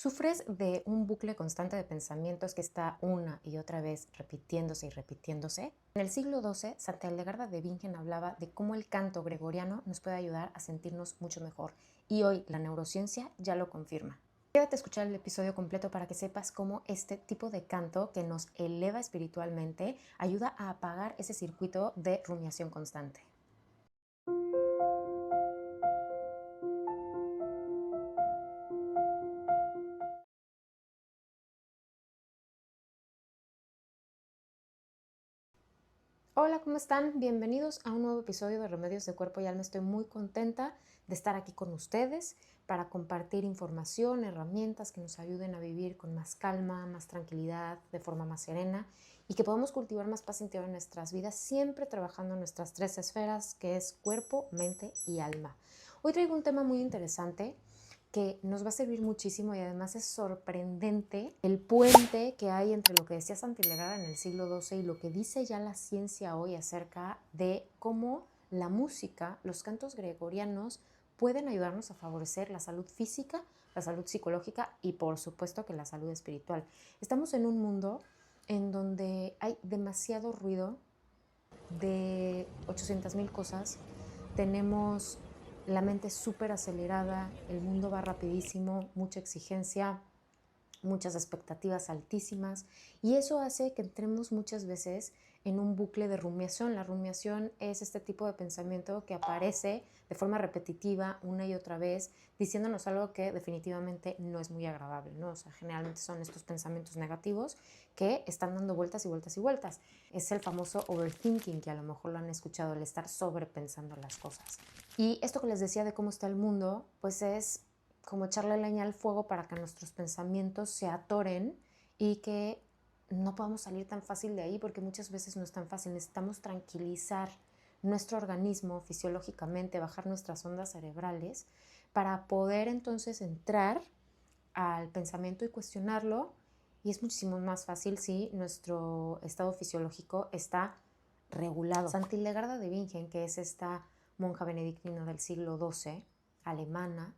¿Sufres de un bucle constante de pensamientos que está una y otra vez repitiéndose y repitiéndose? En el siglo XII, Santa Hildegarda de Bingen hablaba de cómo el canto gregoriano nos puede ayudar a sentirnos mucho mejor, y hoy la neurociencia ya lo confirma. Quédate a escuchar el episodio completo para que sepas cómo este tipo de canto que nos eleva espiritualmente ayuda a apagar ese circuito de rumiación constante. Hola, ¿cómo están? Bienvenidos a un nuevo episodio de Remedios de Cuerpo y Alma. Estoy muy contenta de estar aquí con ustedes para compartir información, herramientas que nos ayuden a vivir con más calma, más tranquilidad, de forma más serena y que podamos cultivar más paz interior en nuestras vidas, siempre trabajando en nuestras tres esferas, que es cuerpo, mente y alma. Hoy traigo un tema muy interesante que nos va a servir muchísimo y además es sorprendente el puente que hay entre lo que decía Santa Hildegarda en el siglo XII y lo que dice ya la ciencia hoy acerca de cómo la música, los cantos gregorianos pueden ayudarnos a favorecer la salud física, la salud psicológica y por supuesto que la salud espiritual. Estamos en un mundo en donde hay demasiado ruido de 800,000 cosas, tenemos la mente súper acelerada, el mundo va rapidísimo, mucha exigencia, muchas expectativas altísimas y eso hace que entremos muchas veces en un bucle de rumiación. La rumiación es este tipo de pensamiento que aparece de forma repetitiva una y otra vez diciéndonos algo que definitivamente no es muy agradable, ¿no? O sea, generalmente son estos pensamientos negativos que están dando vueltas y vueltas y vueltas. Es el famoso overthinking, que a lo mejor lo han escuchado, el estar sobrepensando las cosas. Y esto que les decía de cómo está el mundo, pues es como echarle leña al fuego para que nuestros pensamientos se atoren y que no podamos salir tan fácil de ahí, porque muchas veces no es tan fácil. Necesitamos tranquilizar nuestro organismo fisiológicamente, bajar nuestras ondas cerebrales para poder entonces entrar al pensamiento y cuestionarlo, y es muchísimo más fácil si nuestro estado fisiológico está regulado. Santa Hildegarda de Bingen, que es esta monja benedictina del siglo XII, alemana,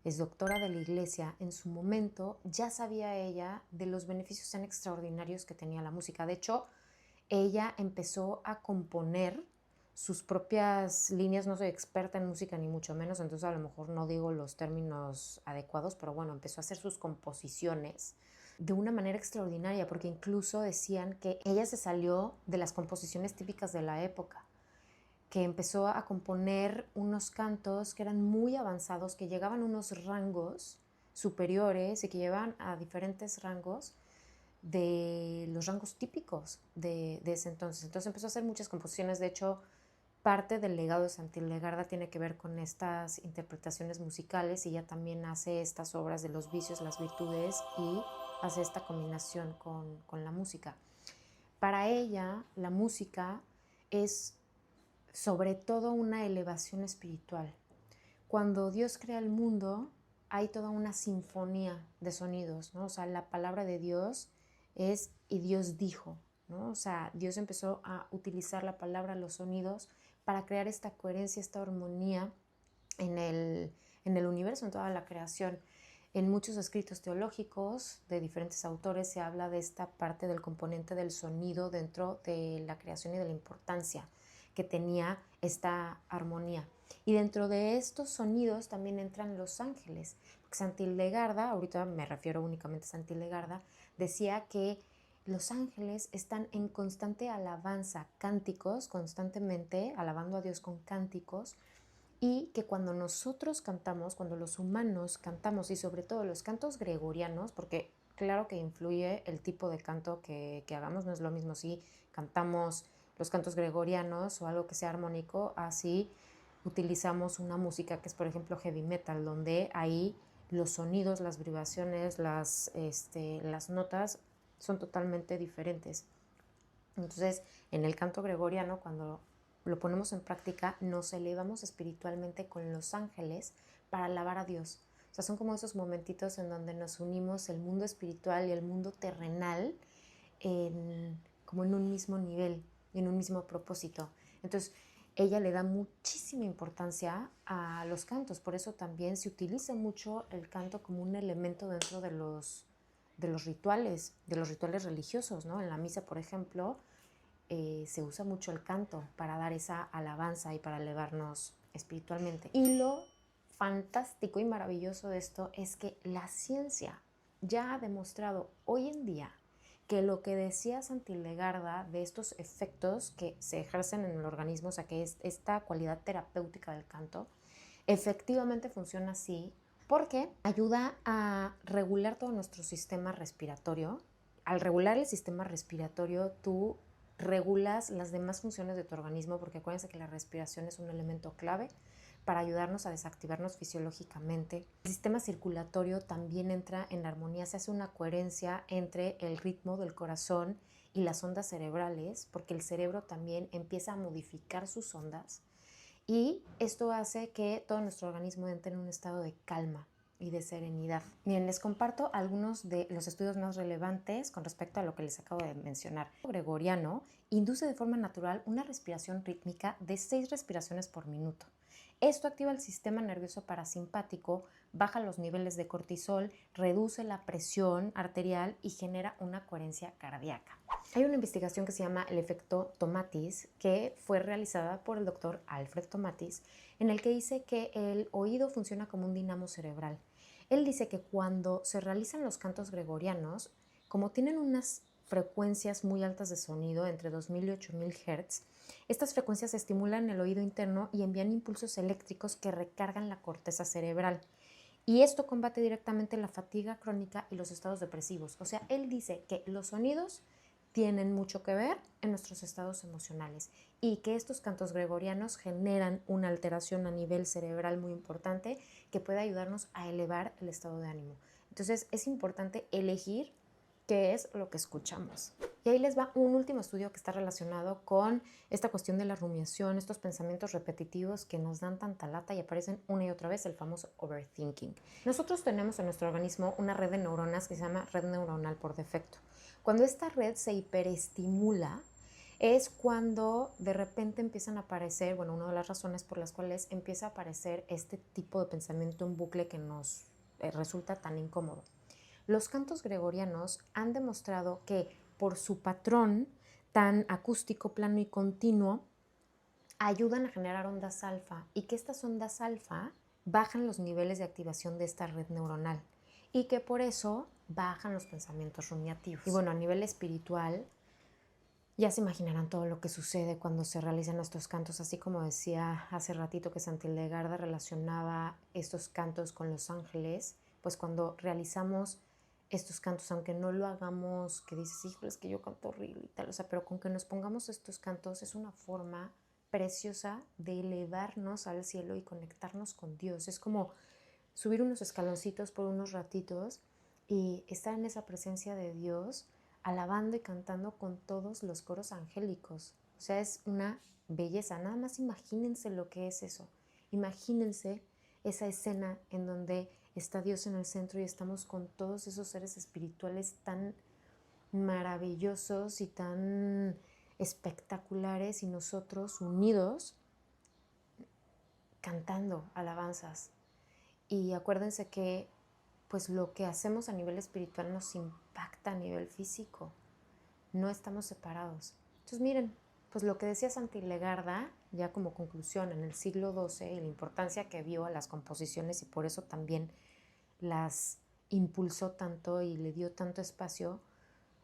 es doctora de la iglesia, en su momento ya sabía ella de los beneficios tan extraordinarios que tenía la música. De hecho, ella empezó a componer sus propias líneas. No soy experta en música ni mucho menos, entonces a lo mejor no digo los términos adecuados, pero bueno, empezó a hacer sus composiciones de una manera extraordinaria, porque incluso decían que ella se salió de las composiciones típicas de la época, que empezó a componer unos cantos que eran muy avanzados, que llegaban a unos rangos superiores y que llevaban a diferentes rangos de los rangos típicos de ese entonces. Entonces empezó a hacer muchas composiciones. De hecho, parte del legado de Santa Hildegarda tiene que ver con estas interpretaciones musicales, y ella también hace estas obras de los vicios, las virtudes, y hace esta combinación con la música. Para ella, la música es sobre todo una elevación espiritual. Cuando Dios crea el mundo, hay toda una sinfonía de sonidos, ¿no? O sea, la palabra de Dios es y Dios dijo, ¿no? O sea, Dios empezó a utilizar la palabra, los sonidos, para crear esta coherencia, esta armonía en el universo, en toda la creación. En muchos escritos teológicos de diferentes autores se habla de esta parte del componente del sonido dentro de la creación y de la importancia que tenía esta armonía. Y dentro de estos sonidos también entran los ángeles. Porque Santa Hildegarda, ahorita me refiero únicamente a Santa Hildegarda, decía que los ángeles están en constante alabanza, cánticos, constantemente alabando a Dios con cánticos, y que cuando nosotros cantamos, cuando los humanos cantamos, y sobre todo los cantos gregorianos, porque claro que influye el tipo de canto que hagamos, no es lo mismo si cantamos los cantos gregorianos o algo que sea armónico, así utilizamos una música que es, por ejemplo, heavy metal, donde ahí los sonidos, las vibraciones, las notas son totalmente diferentes. Entonces, en el canto gregoriano, cuando lo ponemos en práctica, nos elevamos espiritualmente con los ángeles para alabar a Dios. O sea, son como esos momentitos en donde nos unimos el mundo espiritual y el mundo terrenal como en un mismo nivel, en un mismo propósito. Entonces, ella le da muchísima importancia a los cantos, por eso también se utiliza mucho el canto como un elemento dentro de los rituales religiosos, ¿no? En la misa, por ejemplo, se usa mucho el canto para dar esa alabanza y para elevarnos espiritualmente. Y lo fantástico y maravilloso de esto es que la ciencia ya ha demostrado hoy en día que lo que decía Santilegarda de estos efectos que se ejercen en el organismo, o sea, que es esta cualidad terapéutica del canto, efectivamente funciona así porque ayuda a regular todo nuestro sistema respiratorio. Al regular el sistema respiratorio, tú regulas las demás funciones de tu organismo, porque acuérdense que la respiración es un elemento clave para ayudarnos a desactivarnos fisiológicamente. El sistema circulatorio también entra en armonía, se hace una coherencia entre el ritmo del corazón y las ondas cerebrales, porque el cerebro también empieza a modificar sus ondas y esto hace que todo nuestro organismo entre en un estado de calma y de serenidad. Bien, les comparto algunos de los estudios más relevantes con respecto a lo que les acabo de mencionar. El gregoriano induce de forma natural una respiración rítmica de 6 respiraciones por minuto. Esto activa el sistema nervioso parasimpático, baja los niveles de cortisol, reduce la presión arterial y genera una coherencia cardíaca. Hay una investigación que se llama el efecto Tomatis, que fue realizada por el doctor Alfred Tomatis, en el que dice que el oído funciona como un dinamo cerebral. Él dice que cuando se realizan los cantos gregorianos, como tienen unas frecuencias muy altas de sonido, entre 2000 y 8000 Hz, estas frecuencias estimulan el oído interno y envían impulsos eléctricos que recargan la corteza cerebral. Y esto combate directamente la fatiga crónica y los estados depresivos. O sea, él dice que los sonidos tienen mucho que ver en nuestros estados emocionales y que estos cantos gregorianos generan una alteración a nivel cerebral muy importante que puede ayudarnos a elevar el estado de ánimo. Entonces es importante elegir qué es lo que escuchamos. Y ahí les va un último estudio que está relacionado con esta cuestión de la rumiación, estos pensamientos repetitivos que nos dan tanta lata y aparecen una y otra vez, el famoso overthinking. Nosotros tenemos en nuestro organismo una red de neuronas que se llama red neuronal por defecto. Cuando esta red se hiperestimula, es cuando de repente empiezan a aparecer, bueno, una de las razones por las cuales empieza a aparecer este tipo de pensamiento en bucle que nos resulta tan incómodo. Los cantos gregorianos han demostrado que por su patrón tan acústico, plano y continuo, ayudan a generar ondas alfa y que estas ondas alfa bajan los niveles de activación de esta red neuronal y que por eso bajan los pensamientos rumiativos. Y bueno, a nivel espiritual, ya se imaginarán todo lo que sucede cuando se realizan estos cantos, así como decía hace ratito que Santilegarda relacionaba estos cantos con los ángeles, pues cuando realizamos estos cantos, aunque no lo hagamos, que dices, híjole, es que yo canto horrible y tal, o sea, pero con que nos pongamos estos cantos es una forma preciosa de elevarnos al cielo y conectarnos con Dios. Es como subir unos escaloncitos por unos ratitos y estar en esa presencia de Dios, alabando y cantando con todos los coros angélicos. O sea, es una belleza. Nada más imagínense lo que es eso. Imagínense esa escena en donde está Dios en el centro y estamos con todos esos seres espirituales tan maravillosos y tan espectaculares y nosotros unidos cantando alabanzas. Y acuérdense que pues lo que hacemos a nivel espiritual nos impacta a nivel físico. No estamos separados. Entonces miren, pues lo que decía Santilegarda, ya como conclusión en el siglo XII y la importancia que vio a las composiciones y por eso también las impulsó tanto y le dio tanto espacio,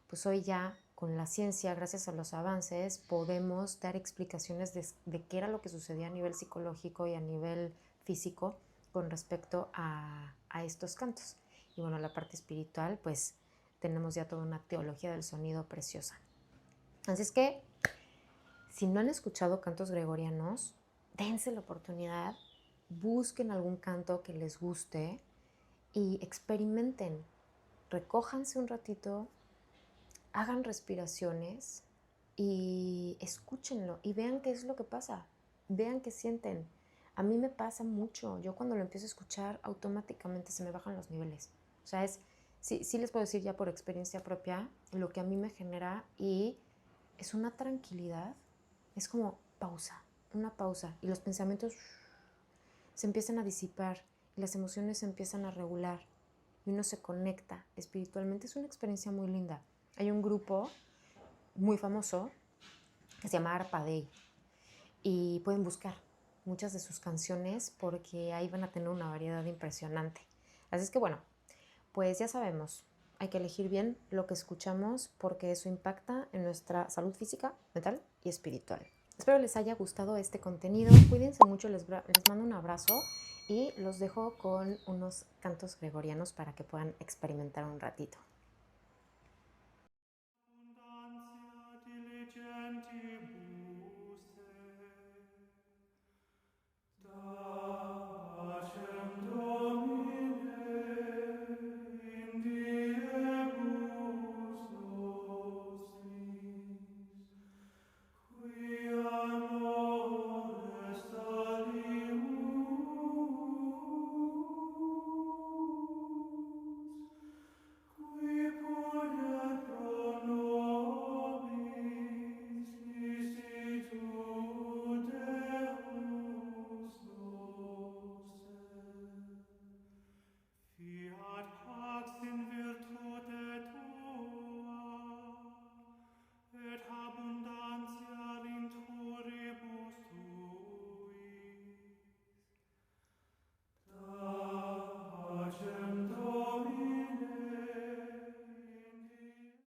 pues hoy ya con la ciencia, gracias a los avances, podemos dar explicaciones de qué era lo que sucedía a nivel psicológico y a nivel físico con respecto a estos cantos. Y bueno, la parte espiritual, pues tenemos ya toda una teología del sonido preciosa. Así es que, si no han escuchado cantos gregorianos, dense la oportunidad, busquen algún canto que les guste y experimenten. Recójanse un ratito, hagan respiraciones y escúchenlo y vean qué es lo que pasa, vean qué sienten. A mí me pasa mucho, yo cuando lo empiezo a escuchar automáticamente se me bajan los niveles. O sea, sí les puedo decir ya por experiencia propia lo que a mí me genera y es una tranquilidad, es como pausa, una pausa y los pensamientos se empiezan a disipar y las emociones se empiezan a regular y uno se conecta espiritualmente. Es una experiencia muy linda. Hay un grupo muy famoso que se llama Arpa Dei y pueden buscar muchas de sus canciones porque ahí van a tener una variedad impresionante. Así es que bueno, pues ya sabemos, hay que elegir bien lo que escuchamos porque eso impacta en nuestra salud física, mental y espiritual. Espero les haya gustado este contenido. Cuídense mucho, les mando un abrazo y los dejo con unos cantos gregorianos para que puedan experimentar un ratito.